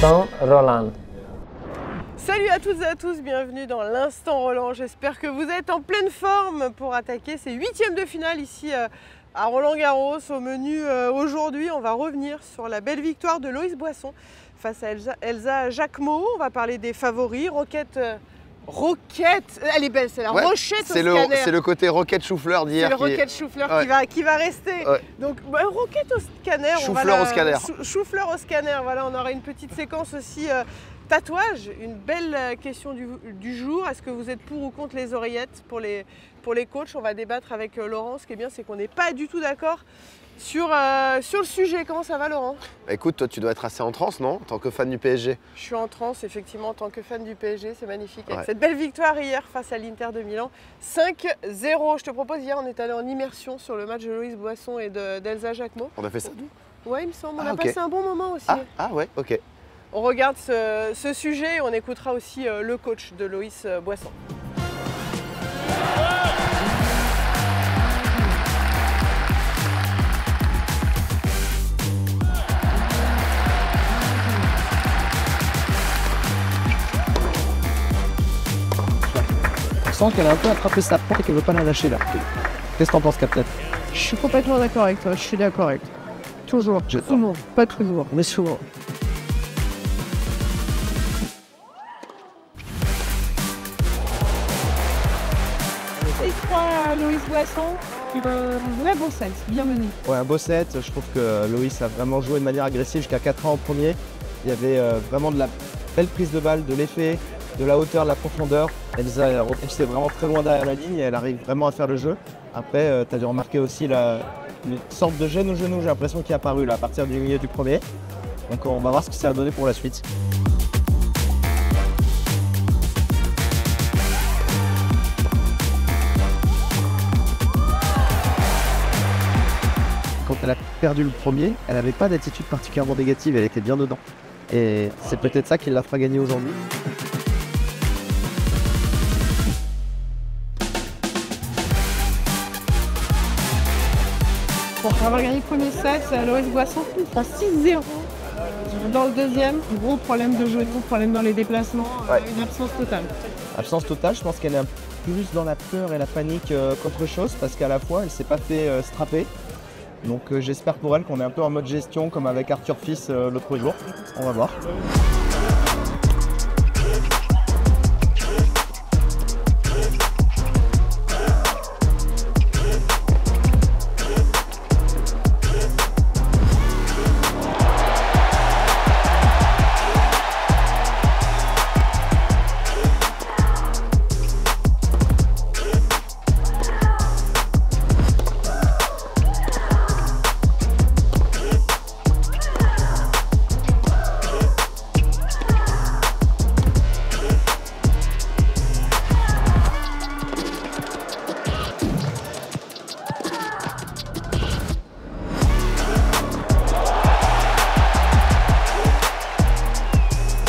l'instant Roland. Salut à toutes et à tous, bienvenue dans l'Instant Roland. J'espère que vous êtes en pleine forme pour attaquer ces huitièmes de finale ici à Roland-Garros. Au menu aujourd'hui, on va revenir sur la belle victoire de Loïs Boisson face à Elsa Jacquemot. On va parler des favoris. Roquette, elle est belle, c'est la Rochette au scanner. C'est le côté Roquette Chou-Fleur d'hier. C'est le Roquette Chou-Fleur qui va rester. Ouais. Donc Roquette au scanner. Chou-Fleur au scanner. Chou-Fleur au scanner, voilà, on aura une petite séquence aussi tatouage. Une belle question du jour. Est-ce que vous êtes pour ou contre les oreillettes pour les coachs? On va débattre avec Laurent. Ce qui est bien, c'est qu'on n'est pas du tout d'accord sur le sujet. Comment ça va, Laurent? Bah écoute, toi tu dois être assez en transe, non? En tant que fan du PSG. Je suis en transe, effectivement, en tant que fan du PSG, c'est magnifique. Ouais. Avec cette belle victoire hier face à l'Inter de Milan, 5-0. Je te propose, hier on est allé en immersion sur le match de Loïs Boisson et d'Elsa Jacquemot. On a fait ça d'où? Ouais, il me semble, on a passé un bon moment aussi. Ah ouais, ok. On regarde ce sujet et on écoutera aussi le coach de Loïs Boisson. On sent qu'elle a un peu attrapé sa porte et qu'elle veut pas la lâcher là. Qu'est-ce que t'en penses, Captain? Je suis complètement d'accord avec toi, je suis d'accord avec toi. Toujours, souvent, pas toujours, mais souvent. Loïs Boisson, ouais, bon set, bienvenue. Ouais, un beau set. Je trouve que Loïs a vraiment joué de manière agressive jusqu'à 4 ans en premier. Il y avait vraiment de la belle prise de balle, de l'effet, de la hauteur, de la profondeur. Elsa, elle c'est vraiment très loin derrière la ligne et elle arrive vraiment à faire le jeu. Après, tu as dû remarquer aussi une sorte de gêne au genou, j'ai l'impression, qui est apparue là, à partir du milieu du premier. Donc on va voir ce que ça va donner pour la suite. Quand elle a perdu le premier, elle n'avait pas d'attitude particulièrement négative, elle était bien dedans. Et c'est peut-être ça qui la fera gagner aujourd'hui. Pour avoir gagné le premier set, Loïs Boisson fera 6-0. Dans le deuxième, gros problème de genou, problème dans les déplacements, une absence totale. Absence totale, je pense qu'elle est un peu plus dans la peur et la panique qu'autre chose, parce qu'à la fois, elle ne s'est pas fait strapper. Donc j'espère pour elle qu'on est un peu en mode gestion, comme avec Arthur Fils l'autre jour. On va voir.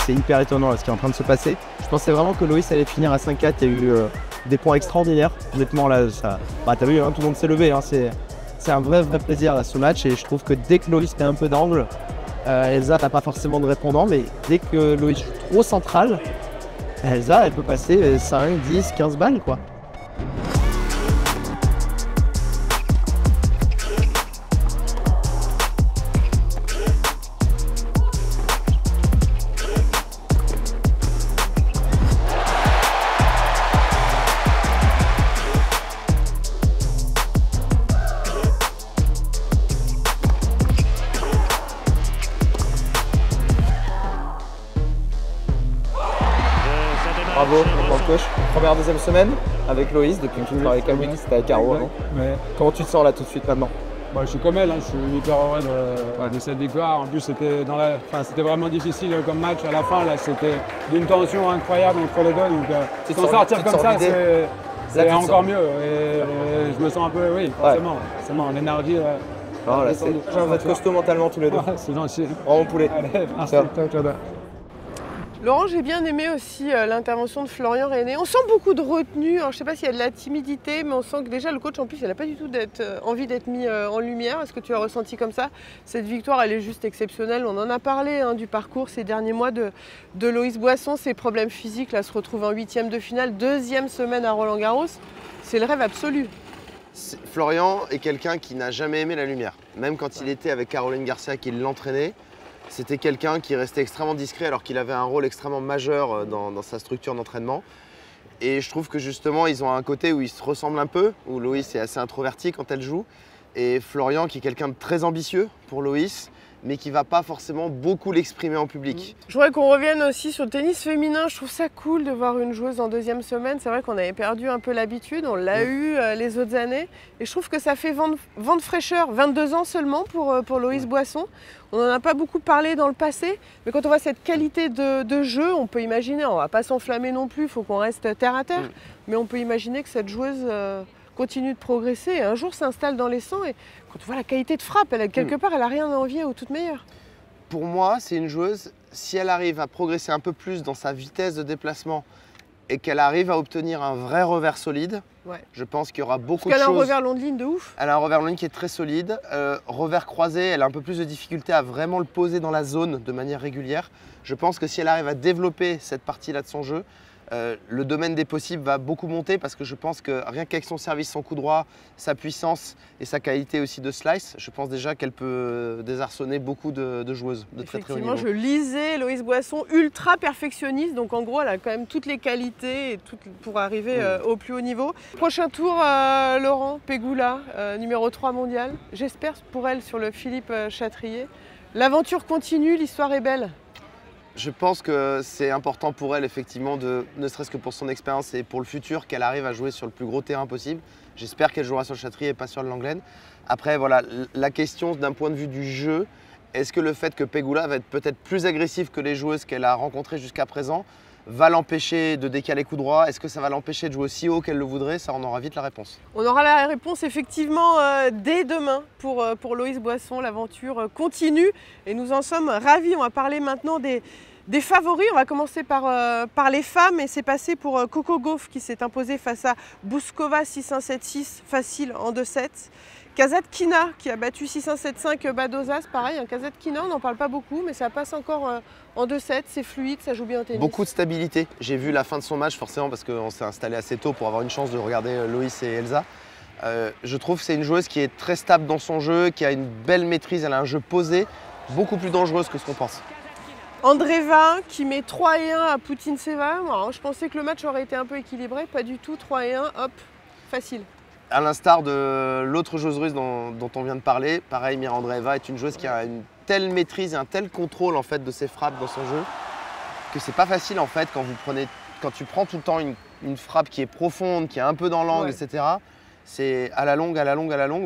C'est hyper étonnant ce qui est en train de se passer. Je pensais vraiment que Loïs allait finir à 5-4. Il y a eu des points extraordinaires. Honnêtement, là, t'as vu, hein, tout le monde s'est levé. Hein, c'est un vrai plaisir là, ce match. Et je trouve que dès que Loïs fait un peu d'angle, Elsa n'a pas forcément de répondant. Mais dès que Loïs joue trop central, Elsa, elle peut passer 5, 10, 15 balles, quoi. Bravo, bon coach. Première, deuxième semaine avec Loïs, depuis que tu travailles avec Camille, c'était avec Caro avant. Ouais. Comment tu te sens là tout de suite maintenant? Bah, je suis comme elle, hein, je suis hyper heureux de cette victoire. En plus, c'était vraiment difficile comme match. À la fin, là, c'était d'une tension incroyable entre les deux. Donc, s'en sortir comme ça, c'est encore mieux. Et je me sens un peu, oui, forcément, l'énergie. Oh, là, vous êtes costaud mentalement tous les deux. C'est gentil. Bravo poulet. Allez, merci. Ciao. Ciao. Laurent, j'ai bien aimé aussi l'intervention de Florian René. On sent beaucoup de retenue. Alors, je ne sais pas s'il y a de la timidité, mais on sent que déjà le coach en plus, il n'a pas du tout envie d'être mis en lumière. Est-ce que tu as ressenti comme ça? Cette victoire, elle est juste exceptionnelle. On en a parlé du parcours ces derniers mois de Loïs Boisson. Ses problèmes physiques là, se retrouvent en 8e de finale, 2e semaine à Roland-Garros. C'est le rêve absolu. Florian est quelqu'un qui n'a jamais aimé la lumière. Même quand il était avec Caroline Garcia qui l'entraînait, c'était quelqu'un qui restait extrêmement discret alors qu'il avait un rôle extrêmement majeur dans sa structure d'entraînement. Et je trouve que justement, ils ont un côté où ils se ressemblent un peu, où Loïs est assez introverti quand elle joue. Et Florian qui est quelqu'un de très ambitieux pour Loïs, mais qui ne va pas forcément beaucoup l'exprimer en public. Je voudrais qu'on revienne aussi sur le tennis féminin. Je trouve ça cool de voir une joueuse en 2e semaine. C'est vrai qu'on avait perdu un peu l'habitude, on l'a eu les autres années. Et je trouve que ça fait vent de fraîcheur. 22 ans seulement pour Loïs Boisson. On n'en a pas beaucoup parlé dans le passé, mais quand on voit cette qualité de jeu, on peut imaginer, on ne va pas s'enflammer non plus, il faut qu'on reste terre à terre, mais on peut imaginer que cette joueuse continue de progresser et un jour s'installe dans les 100. Et quand on voit la qualité de frappe, quelque part, elle n'a rien à envier aux toutes meilleures. Pour moi, c'est une joueuse, si elle arrive à progresser un peu plus dans sa vitesse de déplacement et qu'elle arrive à obtenir un vrai revers solide, je pense qu'il y aura beaucoup de choses. Parce qu'elle a un revers long de ligne de ouf. Elle a un revers long de ligne qui est très solide. Revers croisé, elle a un peu plus de difficulté à vraiment le poser dans la zone de manière régulière. Je pense que si elle arrive à développer cette partie-là de son jeu, le domaine des possibles va beaucoup monter parce que je pense que rien qu'avec son service, son coup droit, sa puissance et sa qualité aussi de slice, je pense déjà qu'elle peut désarçonner beaucoup de joueuses de très très haut niveau. Je lisais Loïs Boisson ultra perfectionniste, donc en gros elle a quand même toutes les qualités pour arriver au plus haut niveau. Prochain tour, Laurent Pegula, numéro 3 mondial. J'espère pour elle sur le Philippe Chatrier. L'aventure continue, l'histoire est belle. Je pense que c'est important pour elle, effectivement, ne serait-ce que pour son expérience et pour le futur, qu'elle arrive à jouer sur le plus gros terrain possible. J'espère qu'elle jouera sur le Chatrier et pas sur le Langlaine. Après, voilà, la question d'un point de vue du jeu, est-ce que le fait que Pegula va être peut-être plus agressive que les joueuses qu'elle a rencontrées jusqu'à présent va l'empêcher de décaler coup droit? Est-ce que ça va l'empêcher de jouer aussi haut qu'elle le voudrait? Ça, on aura vite la réponse. On aura la réponse effectivement dès demain pour Loïs Boisson. L'aventure continue et nous en sommes ravis. On va parler maintenant des favoris. On va commencer par les femmes et c'est passé pour Coco Gauff qui s'est imposée face à Bouskova 6-1, 7-6 facile en 2-7. Kasatkina qui a battu 6-1, 7-5 Badosas, pareil, un Kasatkina, on n'en parle pas beaucoup, mais ça passe encore en 2-7, c'est fluide, ça joue bien au tennis. Beaucoup de stabilité. J'ai vu la fin de son match forcément parce qu'on s'est installé assez tôt pour avoir une chance de regarder Loïs et Elsa. Je trouve que c'est une joueuse qui est très stable dans son jeu, qui a une belle maîtrise, elle a un jeu posé, beaucoup plus dangereuse que ce qu'on pense. Andreeva qui met 3-1 à Putintseva. Je pensais que le match aurait été un peu équilibré, pas du tout, 3-1, hop, facile. À l'instar de l'autre joueuse russe dont on vient de parler, pareil, Mira Andreeva est une joueuse qui a une telle maîtrise et un tel contrôle en fait de ses frappes dans son jeu que c'est pas facile en fait quand tu prends tout le temps une frappe qui est profonde, qui est un peu dans l'angle, etc. C'est à la longue,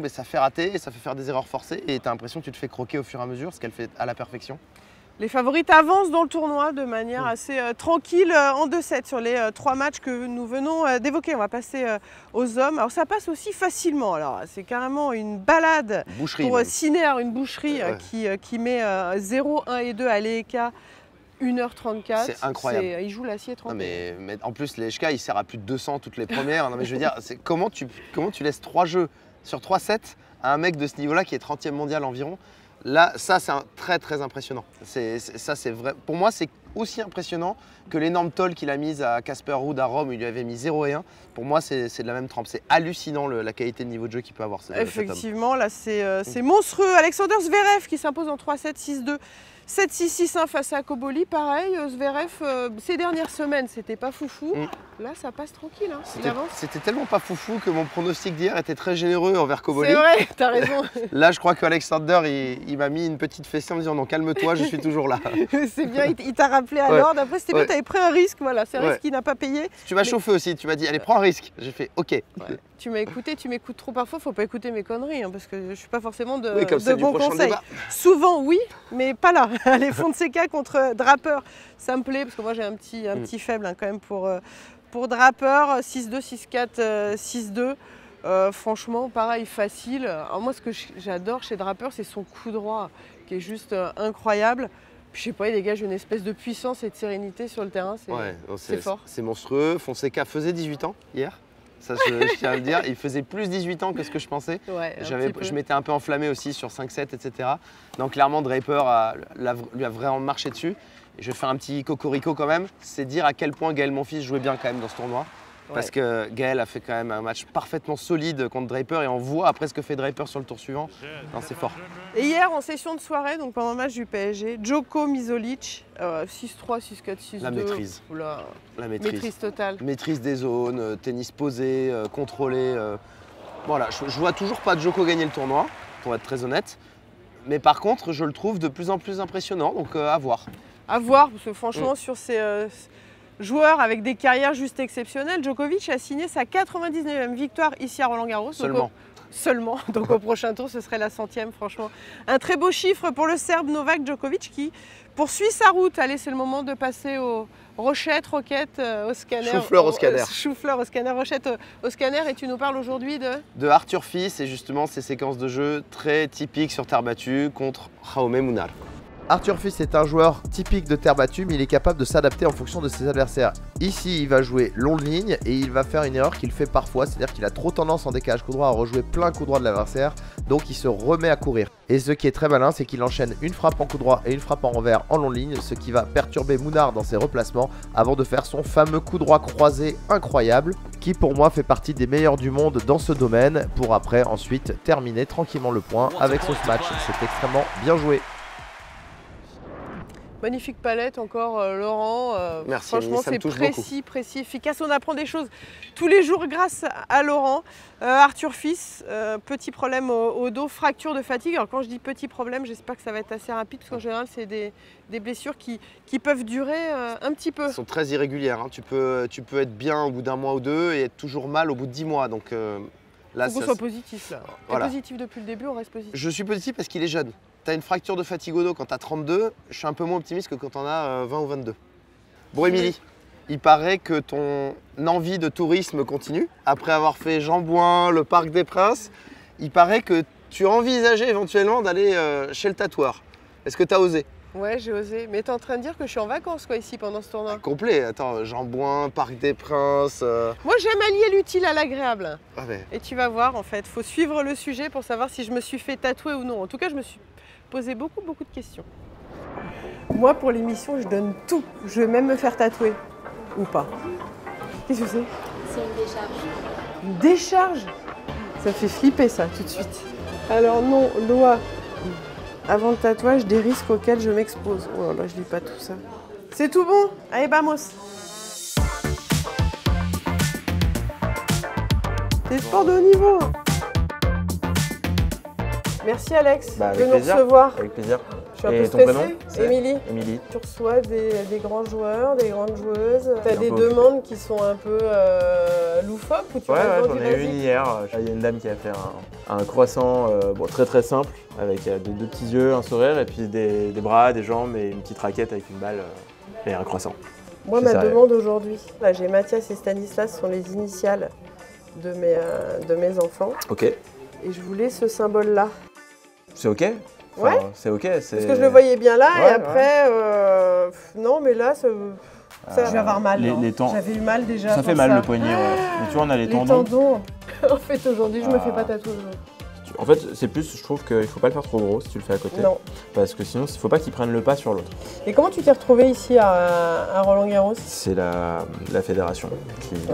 mais ça fait rater et ça fait faire des erreurs forcées et tu as l'impression que tu te fais croquer au fur et à mesure, ce qu'elle fait à la perfection. Les favorites avancent dans le tournoi de manière assez tranquille en 2-7 sur les 3 matchs que nous venons d'évoquer. On va passer aux hommes. Alors ça passe aussi facilement. Alors c'est carrément une balade pour Sinner, une boucherie qui met 0, 1 et 2 à l'EEK. 1h34. C'est incroyable. Il joue l'acier 30. Mais en plus, l'EHK, il sert à plus de 200 toutes les premières. Non, mais je veux dire, comment tu laisses 3 jeux sur 3 sets à un mec de ce niveau-là qui est 30e mondial environ? Là, ça, c'est très très impressionnant. Ça, c'est vrai. Pour moi, c'est aussi impressionnant que l'énorme toll qu'il a mise à Casper Ruud à Rome, où il lui avait mis 0 et 1. Pour moi, c'est de la même trempe. C'est hallucinant la qualité de niveau de jeu qu'il peut avoir. Effectivement, là, c'est monstrueux. Alexander Zverev qui s'impose en 3-7, 6-2. 7-6-6-1 face à Koboli, pareil, Zverev, ces dernières semaines, c'était pas foufou. Là, ça passe tranquille, hein. C'était tellement pas foufou que mon pronostic d'hier était très généreux envers Koboli. C'est vrai, t'as raison. Là, je crois qu'Alexander, il m'a mis une petite fessée en me disant non, calme-toi, je suis toujours là. C'est bien, il t'a rappelé à l'ordre. Après, c'était bien, t'avais pris un risque, voilà, c'est un risque qu'il n'a pas payé. Tu m'as chauffé aussi, tu m'as dit, allez, prends un risque. J'ai fait, ok. Tu m'as écouté, tu m'écoutes trop parfois, faut pas écouter mes conneries, hein, parce que je suis pas forcément de bons conseils. Souvent, oui, mais pas là. Les Fonseca contre Draper, ça me plaît, parce que moi j'ai un petit faible hein, quand même pour Draper, 6-2, 6-4, 6-2. Franchement, pareil, facile. Alors moi, ce que j'adore chez Draper, c'est son coup droit, qui est juste incroyable. Puis, je sais pas, il dégage une espèce de puissance et de sérénité sur le terrain. C'est fort. C'est monstrueux. Fonseca faisait 18 ans hier. Ça, je tiens à le dire. Il faisait plus 18 ans que ce que je pensais. Ouais, je m'étais un peu enflammé aussi sur 5-7, etc. Donc clairement, Draper lui a vraiment marché dessus. Et je vais faire un petit cocorico quand même. C'est dire à quel point Gaël Monfils jouait bien quand même dans ce tournoi. Parce que Gaël a fait quand même un match parfaitement solide contre Draper et on voit après ce que fait Draper sur le tour suivant. C'est fort. Et hier, en session de soirée, donc pendant le match du PSG, Djoko Misolic, 6-3, 6-4, 6-2. La maîtrise. Oula, La maîtrise. maîtrise totale. Maîtrise des zones, tennis posé, contrôlé. Voilà, je vois toujours pas Djoko gagner le tournoi, pour être très honnête. Mais par contre, je le trouve de plus en plus impressionnant, donc à voir. À voir, parce que franchement, sur ces joueurs avec des carrières juste exceptionnelles, Djokovic a signé sa 99e victoire ici à Roland-Garros. Seulement. Donc au prochain tour, ce serait la 100e, franchement. Un très beau chiffre pour le Serbe Novak Djokovic qui poursuit sa route. Allez, c'est le moment de passer aux rochettes, roquettes, au scanner. Chou-fleur au scanner. Chou-fleur au scanner, rochette au scanner. Et tu nous parles aujourd'hui de Arthur Fils et justement ces séquences de jeu très typiques sur terre battue contre Jaume Munar. Arthur Fils est un joueur typique de terre battue, mais il est capable de s'adapter en fonction de ses adversaires. Ici, il va jouer longue ligne et il va faire une erreur qu'il fait parfois, c'est-à-dire qu'il a trop tendance en décalage coup droit à rejouer plein coup droit de l'adversaire, donc il se remet à courir. Et ce qui est très malin, c'est qu'il enchaîne une frappe en coup droit et une frappe en revers en longue ligne, ce qui va perturber Munar dans ses replacements avant de faire son fameux coup droit croisé incroyable, qui pour moi fait partie des meilleurs du monde dans ce domaine, pour après ensuite terminer tranquillement le point avec son match. C'est extrêmement bien joué. Magnifique palette encore, Laurent. Merci, franchement, c'est précis, efficace. On apprend des choses tous les jours grâce à Laurent. Arthur Fils, petit problème au dos, fracture de fatigue. Alors quand je dis petit problème, j'espère que ça va être assez rapide parce qu'en général, c'est des blessures qui peuvent durer un petit peu. Elles sont très irrégulières. Hein. Tu peux être bien au bout d'un mois ou deux et être toujours mal au bout de 10 mois. Donc là, faut qu'on soit positif là. Voilà. T'es positif depuis le début, on reste positif. Je suis positif parce qu'il est jeune. Tu as une fracture de fatigue au dos quand tu as 32, je suis un peu moins optimiste que quand on a 20 ou 22. Bon, Émilie, il paraît que ton envie de tourisme continue. Après avoir fait Jambouin, le Parc des Princes, il paraît que tu envisageais éventuellement d'aller chez le tatoueur. Est-ce que tu as osé? Ouais, j'ai osé. Mais tu es en train de dire que je suis en vacances quoi ici pendant ce tournoi. Complet. Attends, Jambouin, Parc des Princes. Moi, j'aime allier l'utile à l'agréable. Ah ouais. Et tu vas voir, en fait, faut suivre le sujet pour savoir si je me suis fait tatouer ou non. En tout cas, je me suis posé beaucoup de questions. Moi, pour l'émission, je donne tout. Je vais même me faire tatouer. Ou pas. Qu'est-ce que c'est? C'est une décharge. Une décharge? Ça fait flipper, ça, tout de suite. Alors non, Loa, avant le tatouage, des risques auxquels je m'expose. Oh là là, je lis pas tout ça. C'est tout bon? Allez, vamos! Des sports de haut niveau. Merci Alex de nous recevoir. Avec plaisir. Je suis un peu stressée. Émilie. Émilie. Tu reçois des grands joueurs, des grandes joueuses. Tu as des demandes qui sont un peu loufoques ou tu Ouais, j'en ai une hier. Il y a une dame qui a fait un croissant très simple avec deux petits yeux, un sourire et puis des bras, des jambes et une petite raquette avec une balle et un croissant. Moi, ma demande aujourd'hui, là j'ai Mathias et Stanislas, ce sont les initiales de mes enfants. Ok. Et je voulais ce symbole-là. C'est ok? Ouais. C'est ok. Parce que je le voyais bien là et après, non mais là, ça je vais avoir mal. J'avais eu mal déjà. Ça fait mal le poignet, ouais. Mais tu vois, on a les tendons. En fait, aujourd'hui, je me fais pas tatouer. En fait, c'est plus, je trouve qu'il faut pas le faire trop gros si tu le fais à côté. Non. Parce que sinon, il faut pas qu'il prenne le pas sur l'autre. Et comment tu t'es retrouvé ici à Roland-Garros? C'est la fédération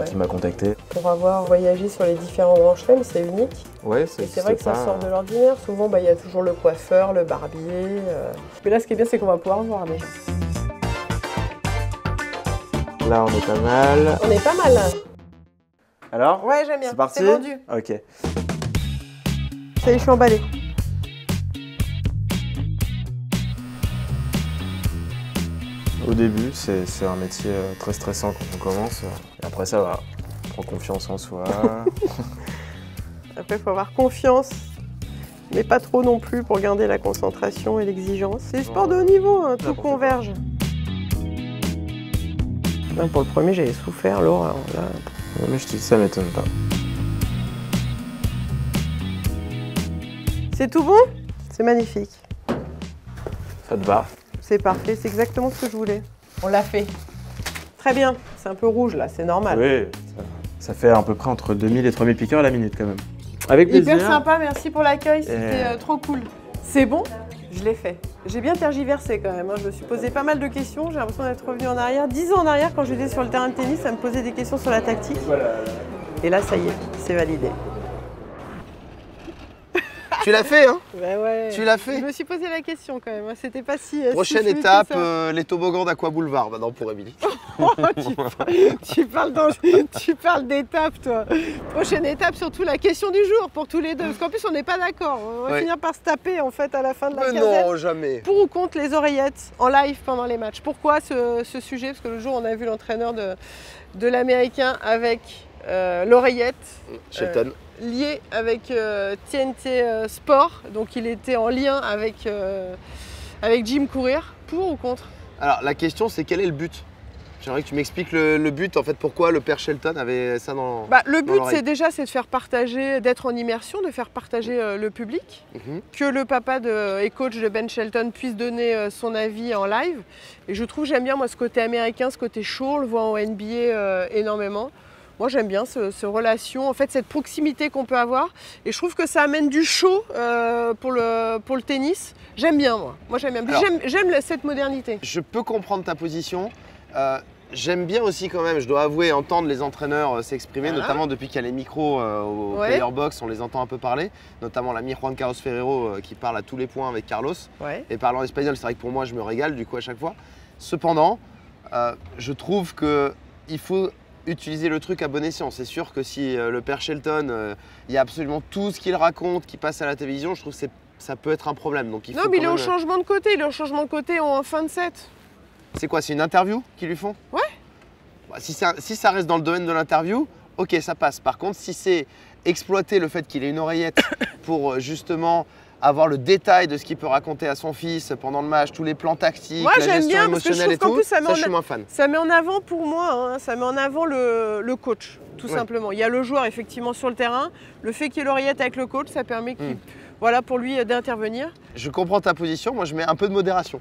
qui m'a contacté. Pour avoir voyagé sur les différents Grands Chelems, c'est unique. Ouais, c'est vrai que ça sort de l'ordinaire. Souvent, il y a toujours le coiffeur, le barbier. Mais là, ce qui est bien, c'est qu'on va pouvoir voir déjà. Là, on est pas mal. On est pas mal. Alors? Ouais, j'aime bien. C'est parti? C'est vendu. Ok. Ça y est, je suis emballée. Au début, c'est un métier très stressant quand on commence. Et après, ça va. On prend confiance en soi. Après, il faut avoir confiance, mais pas trop non plus pour garder la concentration et l'exigence. C'est du sport de haut niveau, hein, tout converge. Là, pour le premier, j'avais souffert, Laura. Là... Ouais, mais je te dis, ça m'étonne pas. C'est tout bon? C'est magnifique. Ça te va? C'est parfait, c'est exactement ce que je voulais. On l'a fait. Très bien. C'est un peu rouge là, c'est normal. Oui, ça fait à peu près entre 2000 et 3000 piqûres à la minute quand même. Avec plaisir. Hyper sympa, merci pour l'accueil, c'était trop cool. C'est bon? Je l'ai fait. J'ai bien tergiversé quand même, hein. Je me suis posé pas mal de questions, j'ai l'impression d'être revenu en arrière. 10 ans en arrière, quand j'étais sur le terrain de tennis, ça me posait des questions sur la tactique. Et là, ça y est, c'est validé. Tu l'as fait, hein? Bah ouais. Tu l'as fait? Je me suis posé la question quand même, hein. C'était pas si... Prochaine étape, les toboggans d'Aqua Boulevard, maintenant pour Émilie. Oh, tu parles d'étape, toi. Prochaine étape, surtout la question du jour pour tous les deux. Parce qu'en plus, on n'est pas d'accord. On va finir par se taper en fait à la fin de la quinzaine. Non, jamais. Pour ou contre les oreillettes en live pendant les matchs? Pourquoi ce sujet? Parce que le jour, on a vu l'entraîneur de l'Américain avec l'oreillette. Shelton. Lié avec TNT Sport. Donc, il était en lien avec Jim Courier. Pour ou contre? Alors, la question, c'est quel est le but? J'aimerais que tu m'expliques le but, en fait, pourquoi le père Shelton avait ça dans le but, c'est de faire partager, d'être en immersion, de faire partager le public, que le papa et coach de Ben Shelton puisse donner son avis en live. Et je trouve, j'aime bien, moi, ce côté américain, ce côté show, on le voit en NBA énormément. Moi, j'aime bien cette relation, en fait, cette proximité qu'on peut avoir. Et je trouve que ça amène du show pour le tennis. J'aime bien, moi. Moi, j'aime bien. J'aime cette modernité. Je peux comprendre ta position. J'aime bien aussi quand même, je dois avouer, entendre les entraîneurs s'exprimer, notamment depuis qu'il y a les micros au Player Box, on les entend un peu parler, notamment l'ami Juan Carlos Ferrero qui parle à tous les points avec Carlos. Et parlant espagnol, c'est vrai que pour moi, je me régale du coup à chaque fois. Cependant, je trouve qu'il faut utiliser le truc à bon escient. C'est sûr que si le père Shelton, il y a absolument tout ce qu'il raconte qui passe à la télévision, je trouve que ça peut être un problème. Donc, il faut mais il est au changement de côté, en fin de set. C'est quoi, c'est une interview qu'ils lui font? Ouais. Bah, si ça reste dans le domaine de l'interview, ok, ça passe. Par contre, si c'est exploiter le fait qu'il ait une oreillette pour justement avoir le détail de ce qu'il peut raconter à son fils pendant le match, tous les plans tactiques, la gestion émotionnelle et tout, ça je suis moins fan. Ça met en avant pour moi, hein, ça met en avant le coach, tout simplement. Il y a le joueur effectivement sur le terrain, le fait qu'il y ait l'oreillette avec le coach, ça permet pour lui d'intervenir. Je comprends ta position, moi je mets un peu de modération.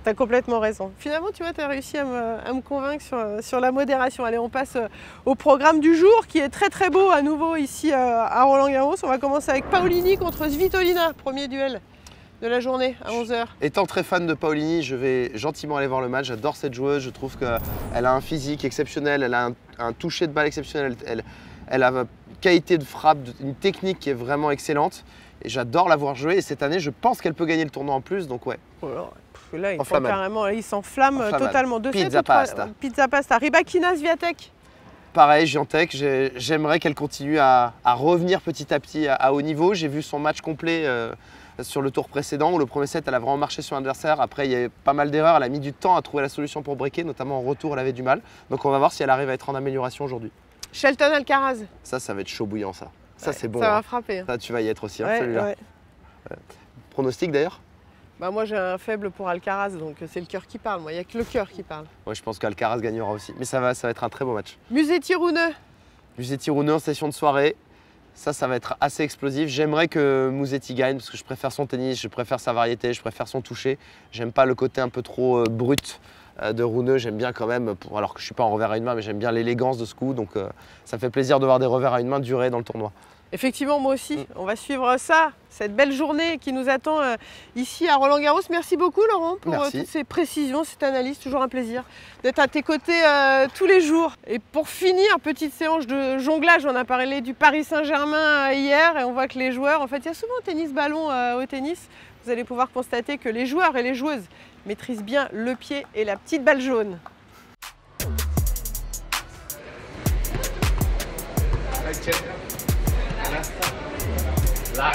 Tu as complètement raison. Finalement, tu vois, tu as réussi à me convaincre sur la modération. Allez, on passe au programme du jour qui est très très beau à nouveau ici à Roland-Garros. On va commencer avec Paolini contre Svitolina, premier duel de la journée à 11h. Étant très fan de Paolini, je vais gentiment aller voir le match. J'adore cette joueuse, je trouve qu'elle a un physique exceptionnel, elle a un toucher de balle exceptionnel, elle a une qualité de frappe, une technique qui est vraiment excellente. Et j'adore la voir jouer et cette année, je pense qu'elle peut gagner le tournoi en plus, donc ouais. Là, il s'enflamme totalement. Pizza pasta. Pizza pasta. Rybakina, Swiatek. Pareil, Swiatek, j'aimerais qu'elle continue à revenir petit à petit à haut niveau. J'ai vu son match complet sur le tour précédent où le premier set, elle a vraiment marché sur l'adversaire. Après, il y a eu pas mal d'erreurs. Elle a mis du temps à trouver la solution pour breaker, notamment en retour, elle avait du mal. Donc on va voir si elle arrive à être en amélioration aujourd'hui. Shelton Alcaraz. Ça va être chaud bouillant, ça. Ça, c'est bon. Ça va frapper. Ça, tu vas y être aussi, celui-là. Pronostic d'ailleurs? Moi j'ai un faible pour Alcaraz, donc c'est le cœur qui parle. Moi, il n'y a que le cœur qui parle. Ouais, je pense qu'Alcaraz gagnera aussi. Mais ça va être un très beau match. Musetti-Rune. Musetti-Rune en session de soirée. Ça va être assez explosif. J'aimerais que Musetti gagne parce que je préfère son tennis, je préfère sa variété, je préfère son toucher. J'aime pas le côté un peu trop brut de Rune. J'aime bien quand même, alors que je suis pas en revers à une main, mais j'aime bien l'élégance de ce coup. Donc ça fait plaisir de voir des revers à une main durer dans le tournoi. Effectivement, moi aussi. On va suivre ça, cette belle journée qui nous attend ici à Roland-Garros. Merci beaucoup Laurent pour toutes ces précisions, cette analyse. Toujours un plaisir d'être à tes côtés tous les jours. Et pour finir, petite séance de jonglage. On a parlé du Paris Saint-Germain hier et on voit que les joueurs, en fait, il y a souvent tennis-ballon au tennis. Vous allez pouvoir constater que les joueurs et les joueuses maîtrisent bien le pied et la petite balle jaune. Là.